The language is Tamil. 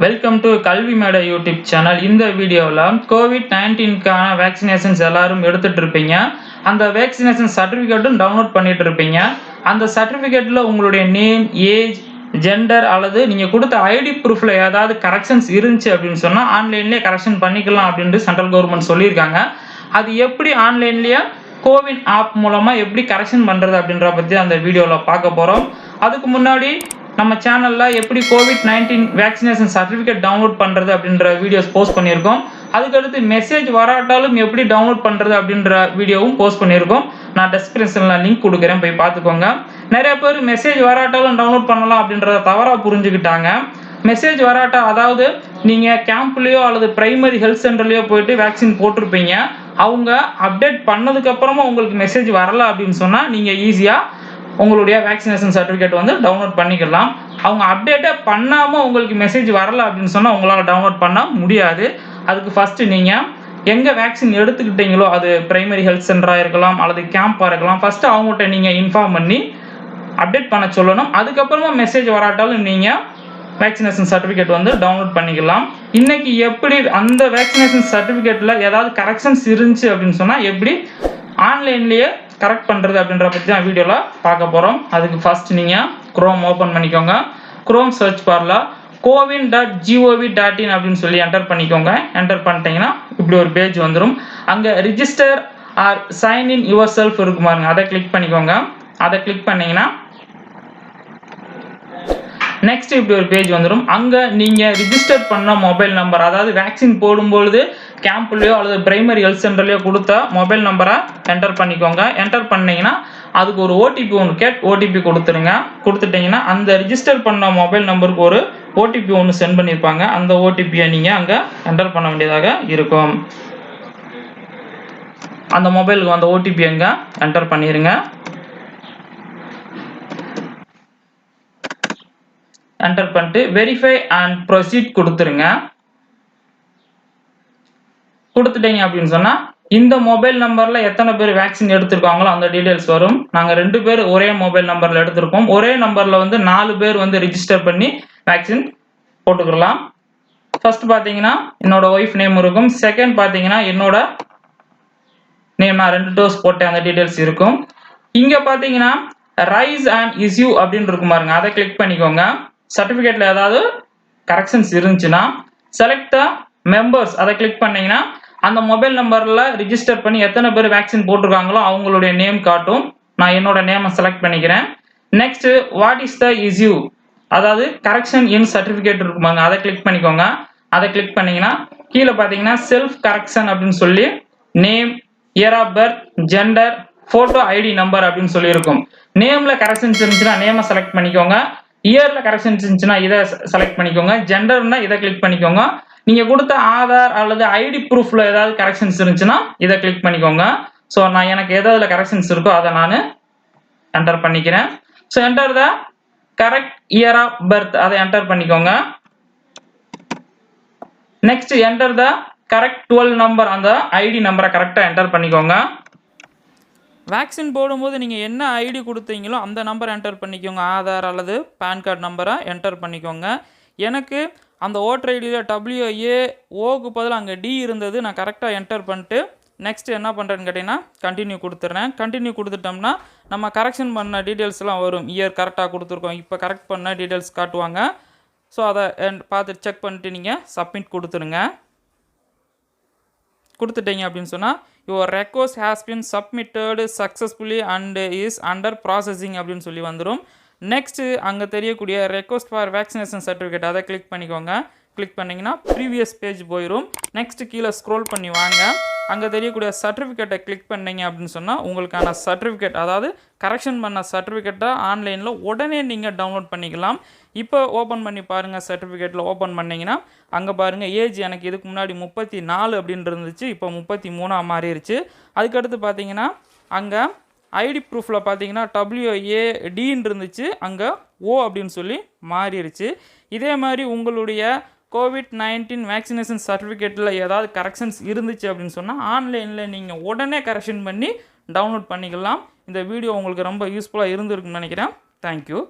வெல்கம் டு கல்வி மேடை யூடியூப் சேனல். இந்த வீடியோவில் கோவிட்-19க்கான வேக்சினேஷன்ஸ் எல்லாரும் எடுத்துட்டு இருப்பீங்க. அந்த வேக்சினேஷன் சர்டிஃபிகேட்டும் டவுன்லோட் பண்ணிட்டு இருப்பீங்க. அந்த சர்டிஃபிகேட்டில் உங்களுடைய நேம், ஏஜ், ஜெண்டர் அல்லது நீங்கள் கொடுத்த ஐடி ப்ரூஃபில் ஏதாவது கரெக்ஷன்ஸ் இருந்துச்சு அப்படின்னு சொன்னால் ஆன்லைன்லேயே கரெக்ஷன் பண்ணிக்கலாம் அப்படின்ட்டு சென்ட்ரல் கவர்மெண்ட் சொல்லியிருக்காங்க. அது எப்படி ஆன்லைன்லேயே கோவின் ஆப் மூலமாக எப்படி கரெக்ஷன் பண்ணுறது அப்படின்ற பற்றி அந்த வீடியோவில் பார்க்க போகிறோம். அதுக்கு முன்னாடி நம்ம சேனலில் எப்படி கோவிட்-19 வேக்சினேஷன் சர்டிஃபிகேட் டவுன்லோட் பண்ணுறது அப்படின்ற வீடியோஸ் போஸ்ட் பண்ணியிருக்கோம். அதுக்கடுத்து மெசேஜ் வராட்டாலும் எப்படி டவுன்லோட் பண்ணுறது அப்படின்ற வீடியோவும் போஸ்ட் பண்ணியிருக்கோம். நான் டெஸ்கிரிப்ஷனில் லிங்க் கொடுக்குறேன், போய் பார்த்துக்கோங்க. நிறைய பேர் மெசேஜ் வராட்டாலும் டவுன்லோட் பண்ணலாம் அப்படின்றத தவறாக புரிஞ்சுக்கிட்டாங்க. மெசேஜ் வராட்டா, அதாவது நீங்கள் கேம்ப்லேயோ அல்லது பிரைமரி ஹெல்த் சென்டர்லேயோ போயிட்டு வேக்சின் போட்டிருப்பீங்க. அவங்க அப்டேட் பண்ணதுக்கப்புறமா உங்களுக்கு மெசேஜ் வரல அப்படின்னு சொன்னால் நீங்கள் ஈஸியாக உங்களுடைய வேக்சினேஷன் சர்டிஃபிகேட் வந்து டவுன்லோட் பண்ணிக்கலாம். அவங்க அப்டேட்டே பண்ணாமல் உங்களுக்கு மெசேஜ் வரல அப்படின்னு சொன்னால் உங்களால் டவுன்லோட் பண்ண முடியாது. அதுக்கு ஃபஸ்ட்டு நீங்கள் எங்கே வேக்சின் எடுத்துக்கிட்டீங்களோ, அது பிரைமரி ஹெல்த் சென்டராக இருக்கலாம் அல்லது கேம்பாக இருக்கலாம், ஃபஸ்ட்டு அவங்ககிட்ட நீங்கள் இன்ஃபார்ம் பண்ணி அப்டேட் பண்ண சொல்லணும். அதுக்கப்புறமா மெசேஜ் வராட்டாலும் நீங்கள் வேக்சினேஷன் சர்டிஃபிகேட் வந்து டவுன்லோட் பண்ணிக்கலாம். இன்றைக்கி எப்படி அந்த வேக்சினேஷன் சர்டிஃபிகேட்டில் ஏதாவது கரெக்ஷன்ஸ் இருந்துச்சு அப்படின்னு சொன்னால் எப்படி ஆன்லைன்லேயே கரெக்ட் பண்ணுறது அப்படின்ற பற்றி தான் வீடியோவில் பார்க்க போகிறோம். அதுக்கு ஃபஸ்ட் நீங்கள் குரோம் ஓப்பன் பண்ணிக்கோங்க. குரோம் சர்ச் பாரில் cowin.gov.in அப்படின்னு சொல்லி என்டர் பண்ணிக்கோங்க. என்டர் பண்ணிட்டீங்கன்னா இப்படி ஒரு பேஜ் வந்துடும். அங்கே register or sign in yourself இருக்கும் பாருங்க, அதை கிளிக் பண்ணிக்கோங்க. அதை கிளிக் பண்ணிங்கன்னா நெக்ஸ்ட் இப்படி ஒரு பேஜ் வந்துடும். அங்கே நீங்கள் ரிஜிஸ்டர் பண்ண மொபைல் நம்பர், அதாவது வேக்சின் போடும்பொழுது கேம்ப்லேயோ அல்லது பிரைமரி ஹெல்த் சென்டர்லையோ கொடுத்த மொபைல் நம்பரை என்டர் பண்ணிக்கோங்க. என்டர் பண்ணிங்கன்னா அதுக்கு ஒரு ஓடிபி ஒன்று ஓடிபி கொடுத்துருங்க. கொடுத்துட்டிங்கன்னா அந்த ரிஜிஸ்டர் பண்ண மொபைல் நம்பருக்கு ஒரு ஓடிபி ஒன்று சென்ட் பண்ணியிருப்பாங்க. அந்த ஓடிபியை நீங்கள் அங்கே என்டர் பண்ண வேண்டியதாக இருக்கும். அந்த மொபைலுக்கு அந்த ஓடிபி அங்கே என்டர் பண்ணிடுங்க. என்டர் பண்ணிட்டு வெரிஃபை அண்ட் ப்ரொசீட் கொடுத்துருங்க. கொடுத்துட்டீங்க அப்படின்னு சொன்னால் இந்த மொபைல் நம்பரில் எத்தனை பேர் வேக்சின் எடுத்திருக்காங்களோ அந்த டீட்டெயில்ஸ் வரும். நாங்கள் 2 பேர் ஒரே மொபைல் நம்பரில் எடுத்திருக்கோம். ஒரே நம்பரில் வந்து 4 பேர் வந்து ரிஜிஸ்டர் பண்ணி வேக்சின் போட்டுக்கலாம். ஃபர்ஸ்ட் பார்த்தீங்கன்னா என்னோட ஒய்ஃப் நேம் இருக்கும். செகண்ட் பார்த்தீங்கன்னா என்னோட நேம், நான் 2 டோஸ் போட்டேன், அந்த டீட்டெயில்ஸ் இருக்கும். இங்கே பார்த்தீங்கன்னா ரைஸ் அண்ட் இஸ்யூ அப்படின்னு இருக்கும் பாருங்க, அதை கிளிக் பண்ணிக்கோங்க. சர்டிஃபிகேட்டில் ஏதாவது கரெக்ஷன்ஸ் இருந்துச்சுன்னா செலக்ட் த மெம்பர்ஸ், அதை கிளிக் பண்ணிங்கன்னா அந்த மொபைல் நம்பரில் ரிஜிஸ்டர் பண்ணி எத்தனை பேர் வேக்சின் போட்டிருக்காங்களோ அவங்களுடைய நேம் காட்டும். நான் என்னோட நேமை செலக்ட் பண்ணிக்கிறேன். Next what is the issue, அதாவது கரெக்ஷன் இன் சர்டிஃபிகேட் இருக்குமாங்க, அதை கிளிக் பண்ணிக்கோங்க. அதை கிளிக் பண்ணிங்கன்னா கீழே பார்த்தீங்கன்னா செல்ஃப் கரெக்ஷன் அப்படின்னு சொல்லி name, year of birth, gender, photo, ID number அப்படின்னு சொல்லியிருக்கும். நேமில் கரெக்ஷன்ஸ் இருந்துச்சுன்னா நேமை செலக்ட் பண்ணிக்கோங்க. இயரில் கரெக்ஷன்ஸ் இருந்துச்சுன்னா இதை செலக்ட் பண்ணிக்கோங்க. ஜெண்டர்னா இதை கிளிக் பண்ணிக்கோங்க. நீங்கள் கொடுத்த ஆதார் அல்லது ஐடி ப்ரூஃபில் ஏதாவது கரெக்ஷன்ஸ் இருந்துச்சுன்னா இதை கிளிக் பண்ணிக்கோங்க. ஸோ நான் எனக்கு எதாவது கரெக்ஷன்ஸ் இருக்கோ அதை நான் என்டர் பண்ணிக்கிறேன். So enter the correct year of birth, அதை என்டர் பண்ணிக்கோங்க. Next enter the correct 12 number, அந்த ஐடி நம்பரை கரெக்டாக என்டர் பண்ணிக்கோங்க. வேக்சின் போடும்போது நீங்கள் என்ன ஐடி கொடுத்தீங்களோ அந்த நம்பரை என்டர் பண்ணிக்கோங்க. ஆதார் அல்லது பேன் கார்டு நம்பரை என்டர் பண்ணிக்கோங்க. எனக்கு அந்த ஓட்டர் ஐடியில் WAOக்கு பதில் அங்கே D இருந்தது, நான் கரெக்டாக என்டர் பண்ணிட்டு நெக்ஸ்ட் என்ன பண்ணுறேன்னு கேட்டிங்கன்னா கண்டினியூ கொடுத்துட்றேன். கண்டினியூ கொடுத்துட்டோம்னா நம்ம கரெக்ஷன் பண்ண டீட்டெயில்ஸ்லாம் வரும். இயர் கரெக்டாக கொடுத்துருக்கோம், இப்போ கரெக்ட் பண்ண டீட்டெயில்ஸ் காட்டுவாங்க. ஸோ அதை பார்த்து செக் பண்ணிட்டு நீங்கள் சப்மிட் கொடுத்துருங்க. கொடுத்துட்டீங்க அப்படின்னு சொன்னால் your request has been submitted successfully and is under processing அப்படின்னு சொல்லி வந்துடும். நெக்ஸ்ட்டு அங்கே தெரியக்கூடிய ரெக்வஸ்ட் ஃபார் வேக்சினேஷன் சர்டிஃபிகேட், அதை கிளிக் பண்ணிக்கோங்க. கிளிக் பண்ணிங்கன்னா ப்ரீவியஸ் பேஜ் போயிடும். நெக்ஸ்ட்டு கீழே ஸ்க்ரோல் பண்ணி வாங்க. அங்கே தெரியக்கூடிய சர்டிஃபிகேட்டை கிளிக் பண்ணிங்க அப்படின்னு சொன்னால் உங்களுக்கான சர்டிஃபிகேட், அதாவது கரெக்ஷன் பண்ண சர்டிஃபிகேட்டை ஆன்லைனில் உடனே நீங்கள் டவுன்லோட் பண்ணிக்கலாம். இப்போ ஓப்பன் பண்ணி பாருங்கள். சர்டிஃபிகேட்டில் ஓப்பன் பண்ணிங்கன்னா அங்கே பாருங்கள் ஏஜ் எனக்கு இதுக்கு முன்னாடி 34 அப்படின்னு இருந்துச்சு, இப்போ 33 மாறிடுச்சு. அதுக்கடுத்து பார்த்தீங்கன்னா அங்கே ஐடி ப்ரூஃபில் பார்த்தீங்கன்னா WADன்னு இருந்துச்சு, அங்கே O அப்படின்னு சொல்லி மாறிடுச்சு. இதே மாதிரி உங்களுடைய கோவிட்-19 வேக்சினேஷன் சர்டிஃபிகேட்டில் ஏதாவது கரெக்ஷன்ஸ் இருந்துச்சு அப்படின்னு சொன்னால் ஆன்லைனில் நீங்கள் உடனே கரெக்ஷன் பண்ணி டவுன்லோட் பண்ணிக்கலாம். இந்த வீடியோ உங்களுக்கு ரொம்ப யூஸ்ஃபுல்லாக இருந்திருக்குன்னு நினைக்கிறேன். தேங்க்யூ.